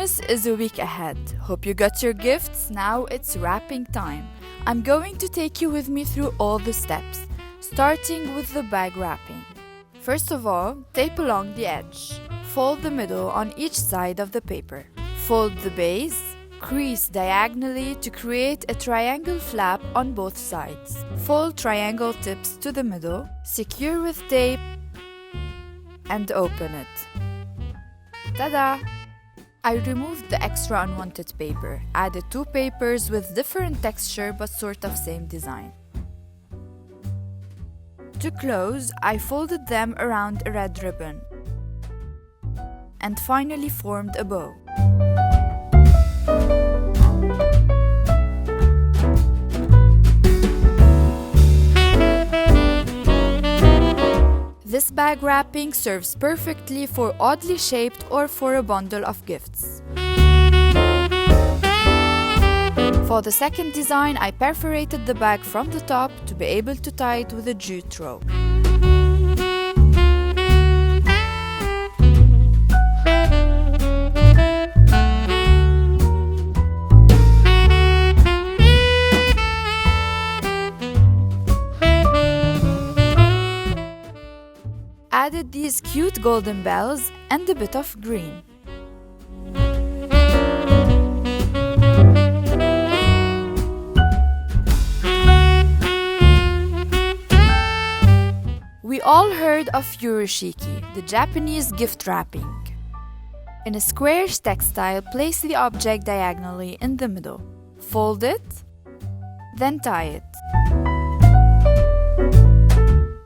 Christmas is a week ahead. Hope you got your gifts. Now it's wrapping time. I'm going to take you with me through all the steps, starting with the bag wrapping. First of all, tape along the edge. Fold the middle on each side of the paper. Fold the base. Crease diagonally to create a triangle flap on both sides. Fold triangle tips to the middle. Secure with tape and open it. Ta-da! I removed the extra unwanted paper, added 2 papers with different texture but sort of same design. To close, I folded them around a red ribbon and finally formed a bow. This bag wrapping serves perfectly for oddly shaped or for a bundle of gifts. For the second design, I perforated the bag from the top to be able to tie it with a jute rope. Added these cute golden bells and a bit of green. We all heard of furoshiki, the Japanese gift wrapping. In a squarish textile, place the object diagonally in the middle. Fold it, then tie it.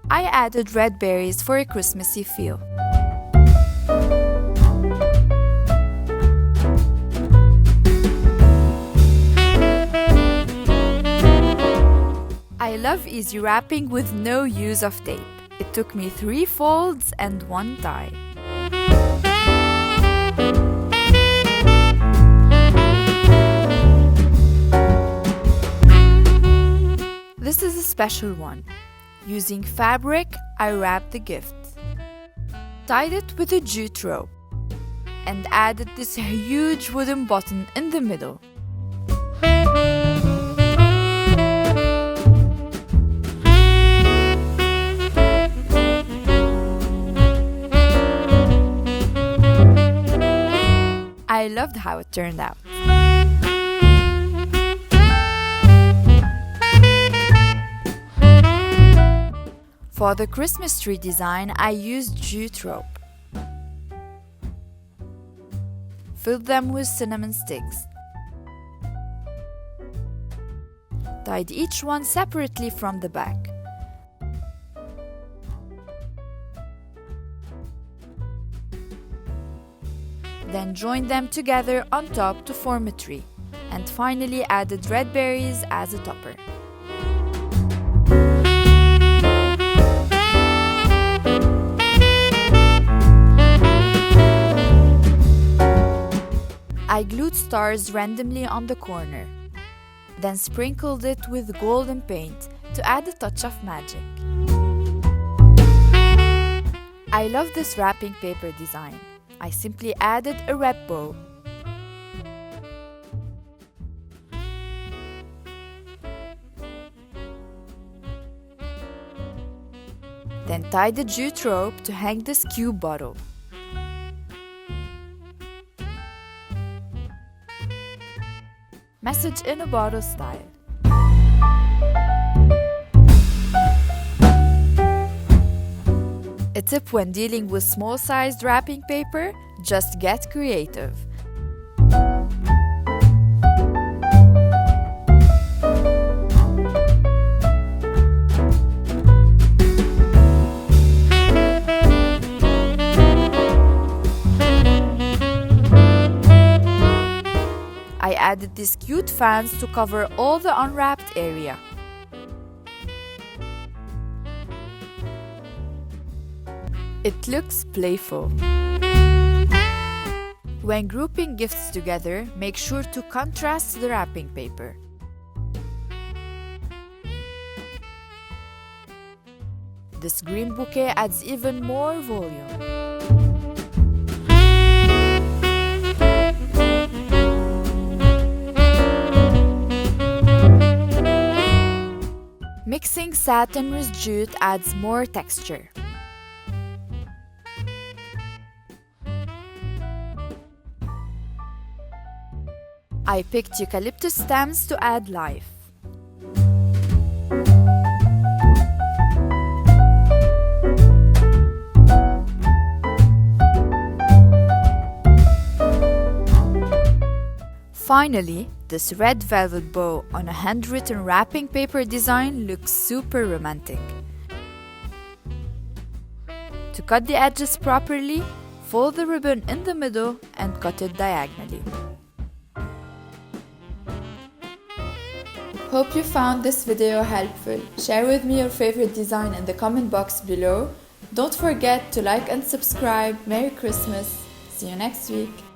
I added red berries for a Christmassy feel. I love easy wrapping with no use of tape. It took me 3 folds and 1 tie. This is a special one. Using fabric, I wrapped the gift. Tied it with a jute rope and added this huge wooden button in the middle. I loved how it turned out. For the Christmas tree design, I used jute rope. Filled them with cinnamon sticks. Tied each one separately from the back. Then joined them together on top to form a tree, and finally added red berries as a topper. I glued stars randomly on the corner, then sprinkled it with golden paint to add a touch of magic. I love this wrapping paper design. I simply added a red bow. Then tied the jute rope to hang this cube bottle. Message in a bottle style. A tip when dealing with small-sized wrapping paper, just get creative. I added these cute fans to cover all the unwrapped area. It looks playful. When grouping gifts together, make sure to contrast the wrapping paper. This green bouquet adds even more volume. Mixing satin with jute adds more texture. I picked eucalyptus stems to add life. Finally, this red velvet bow on a handwritten wrapping paper design looks super romantic. To cut the edges properly, fold the ribbon in the middle and cut it diagonally. Hope you found this video helpful. Share with me your favorite design in the comment box below. Don't forget to like and subscribe. Merry Christmas. See you next week.